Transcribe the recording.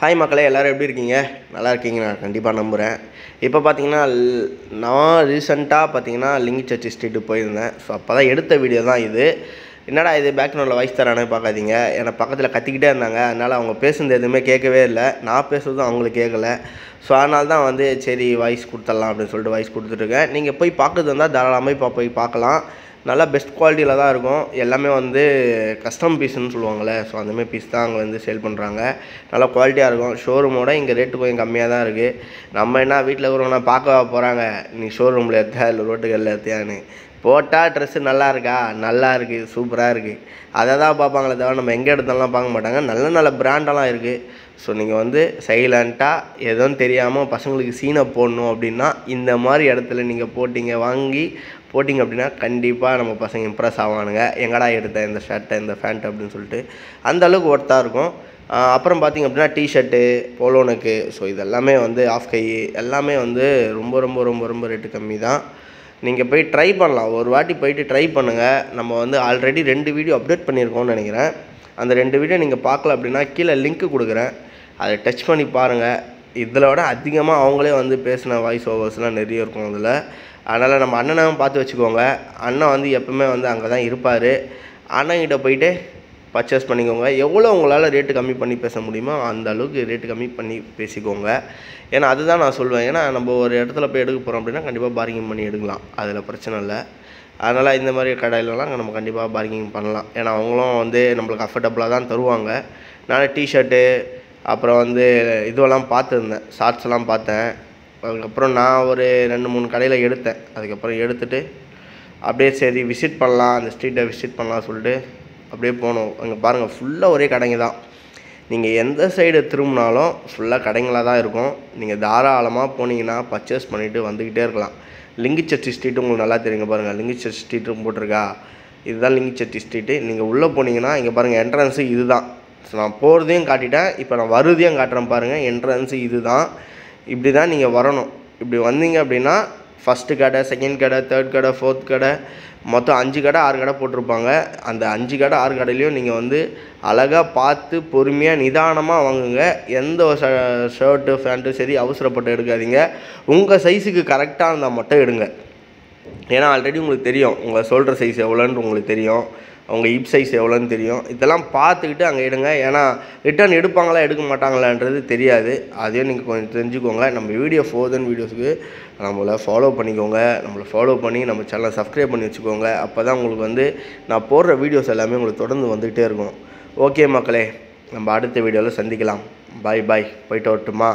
Hi மக்களே, எல்லோரும் எப்படி இருக்கீங்க? நல்லா இருக்கீங்க நான் கண்டிப்பாக நம்புகிறேன். இப்போ பார்த்தீங்கன்னா நான் ரீசெண்டாக பார்த்தீங்கன்னா லிங்கி சர்ச் ஸ்ட்ரீட்டுக்கு போயிருந்தேன். ஸோ அப்போ தான் எடுத்த வீடியோ தான் இது. என்னடா இது பேக்ரவுண்டில் வாய்ஸ் தரானே பார்க்காதீங்க. ஏன்னா பக்கத்தில் கத்திக்கிட்டே இருந்தாங்க. அதனால் அவங்க பேசுனது எதுவுமே கேட்கவே இல்லை. நான் பேசுகிறதும் அவங்களுக்கு கேட்கல. ஸோ அதனால தான் சரி வாய்ஸ் கொடுத்துடலாம் அப்படின்னு சொல்லிட்டு வாய்ஸ் கொடுத்துட்ருக்கேன். நீங்கள் போய் பார்க்குறது வந்தால் தாராளமாக போய் பார்க்கலாம். நல்லா பெஸ்ட் குவாலிட்டியில் தான் இருக்கும். எல்லாமே கஸ்டம் பீஸ்ன்னு சொல்லுவாங்கள்ல, ஸோ அந்தமாதிரி பீஸ் தான் அங்கே சேல் பண்ணுறாங்க. நல்லா குவாலிட்டியாக இருக்கும். ஷோரூமோட இங்கே ரேட்டு கொஞ்சம் கம்மியாக தான் இருக்குது. நம்ம என்ன வீட்டில் இருக்கிறவங்க பார்க்க போகிறாங்க, நீ ஷோரூமில் எடுத்தா இல்லை ரோட்டுகளில் எடுத்தியான்னு. போட்டால் ட்ரெஸ்ஸு நல்லா இருக்கா, நல்லா இருக்குது, சூப்பராக இருக்குது, அதை தான் பார்ப்பாங்களே தவிர நம்ம எங்கே எடுத்தாலும் பார்க்க மாட்டாங்க. நல்ல நல்ல பிராண்டெல்லாம் இருக்குது. ஸோ நீங்கள் சைலண்ட்டாக எதுவும் தெரியாமல் பசங்களுக்கு சீனை போடணும் அப்படின்னா இந்த மாதிரி இடத்துல நீங்கள் போட்டிங்க அப்படின்னா கண்டிப்பாக நம்ம பசங்க இம்ப்ரெஸ் ஆவானுங்க. எங்கடா எடுத்த இந்த ஷர்ட்டை இந்த ஃபேண்ட் அப்படின்னு சொல்லிட்டு அந்தளவுக்கு ஒர்த்தாக இருக்கும். அப்புறம் பார்த்திங்க அப்படின்னா டிஷர்ட்டு, போலோனுக்கு, ஸோ இதெல்லாமே ஆஃப் கை எல்லாமே ரொம்ப ரொம்ப ரொம்ப ரொம்ப ரேட்டு கம்மி தான். நீங்கள் போய் ட்ரை பண்ணலாம். ஒரு வாட்டி போயிட்டு ட்ரை பண்ணுங்கள். நம்ம ஆல்ரெடி 2 வீடியோ அப்டேட் பண்ணியிருக்கோம்னு நினைக்கிறேன். அந்த 2 வீடியோ நீங்கள் பார்க்கல அப்படின்னா கீழே லிங்க்கு கொடுக்குறேன், அதை டச் பண்ணி பாருங்கள். இதில் விட அதிகமாக அவங்களே பேசின வாய்ஸ் ஓவர்ஸ்லாம் நிறைய இருக்கும் அதில். அதனால் நம்ம அண்ணனும் பார்த்து வச்சுக்கோங்க. அண்ணன் எப்பவுமே அங்கே தான் இருப்பார். அண்ணன்கிட்ட போயிட்டு பர்ச்சேஸ் பண்ணிக்கோங்க. எவ்வளோ உங்களால் ரேட்டு கம்மி பண்ணி பேச முடியுமோ அந்த அளவுக்கு ரேட்டு கம்மி பண்ணி பேசிக்கோங்க. ஏன்னா அதுதான் நான் சொல்லுவேன். ஏன்னா நம்ம ஒரு இடத்துல போய் எடுக்க போகிறோம் அப்படின்னா கண்டிப்பாக பார்கிங் பண்ணி எடுக்கலாம், அதில் பிரச்சனை இல்லை. அதனால் இந்த மாதிரி கடையிலலாம் நம்ம கண்டிப்பாக பார்கிங் பண்ணலாம். ஏன்னா அவங்களும் நம்மளுக்கு அஃபர்டபுளாக தான் தருவாங்க. நான் டிஷர்ட்டு அப்புறம் இதுவெல்லாம் பார்த்துருந்தேன், ஷார்ட்ஸ்லாம் பார்த்தேன். அதுக்கப்புறம் நான் ஒரு 2-3 கடையில் எடுத்தேன். அதுக்கப்புறம் எடுத்துகிட்டு அப்படியே சரி விசிட் பண்ணலாம், அந்த ஸ்ட்ரீட்டை விசிட் பண்ணலாம் சொல்லிட்டு அப்படியே போனோம். அங்கே பாருங்கள் ஃபுல்லாக ஒரே கடைங்க தான். நீங்கள் எந்த சைடு திரும்பினாலும் ஃபுல்லாக கடைங்களாக தான் இருக்கும். நீங்கள் தாராளமாக போனீங்கன்னா பர்ச்சேஸ் பண்ணிவிட்டு வந்துக்கிட்டே இருக்கலாம். லிங்கி சர்ச் ஸ்ட்ரீட்டு உங்களுக்கு நல்லா தெரியுங்க பாருங்கள். லிங்கி சர்ச் ஸ்ட்ரீட்டும் போட்டிருக்கா, இதுதான் லிங்கி சர்ச் ஸ்ட்ரீட்டு. நீங்கள் உள்ளே போனீங்கன்னா இங்கே பாருங்கள் என்ட்ரன்ஸு இது தான். ஸோ நான் போகிறதையும் காட்டிட்டேன், இப்போ நான் வருதையும் காட்டுறேன் பாருங்கள். என்ட்ரன்ஸு இது தான். இப்படி தான் நீங்கள் வரணும். இப்படி வந்தீங்க அப்படின்னா ஃபஸ்ட்டு கடை, செகண்ட் கடை, தேர்ட் கடை, ஃபோர்த் கடை, மொத்தம் 5 கடை 6 கடை போட்டிருப்பாங்க. அந்த 5 கடை 6 கடையிலையும் நீங்கள் அழகாக பார்த்து பொறுமையாக நிதானமாக வாங்குங்க. எந்த ஒரு ஷர்ட்டு ஃபேண்ட்டு சரி அவசரப்பட்டு எடுக்காதீங்க. உங்கள் சைஸுக்கு கரெக்டாக இருந்தால் மட்டும் எடுங்க. ஏன்னா ஆல்ரெடி உங்களுக்கு தெரியும் உங்கள் ஷோல்டர் சைஸ் எவ்வளோன்னு உங்களுக்கு தெரியும், அவங்க ஹிப் சைஸ் எவ்வளோன்னு தெரியும். இதெல்லாம் பார்த்துக்கிட்டு அங்கே எடுங்க. ஏன்னா ரிட்டர்ன் எடுப்பாங்களா எடுக்க மாட்டாங்களான்றது தெரியாது. அதையும் நீங்கள் கொஞ்சம் தெரிஞ்சுக்கோங்க. நம்ம வீடியோ வீடியோஸுக்கு நம்மளை ஃபாலோ பண்ணிக்கோங்க. நம்மளை ஃபாலோ பண்ணி நம்ம சேனலை சப்ஸ்கிரைப் பண்ணி வச்சுக்கோங்க. அப்போ தான் உங்களுக்கு நான் போடுற வீடியோஸ் எல்லாமே உங்களுக்கு தொடர்ந்து வந்துகிட்டே இருக்கும். ஓகே மக்களே, நம்ம அடுத்த வீடியோவில் சந்திக்கலாம். பாய் பாய். போயிட்டு வரட்டுமா?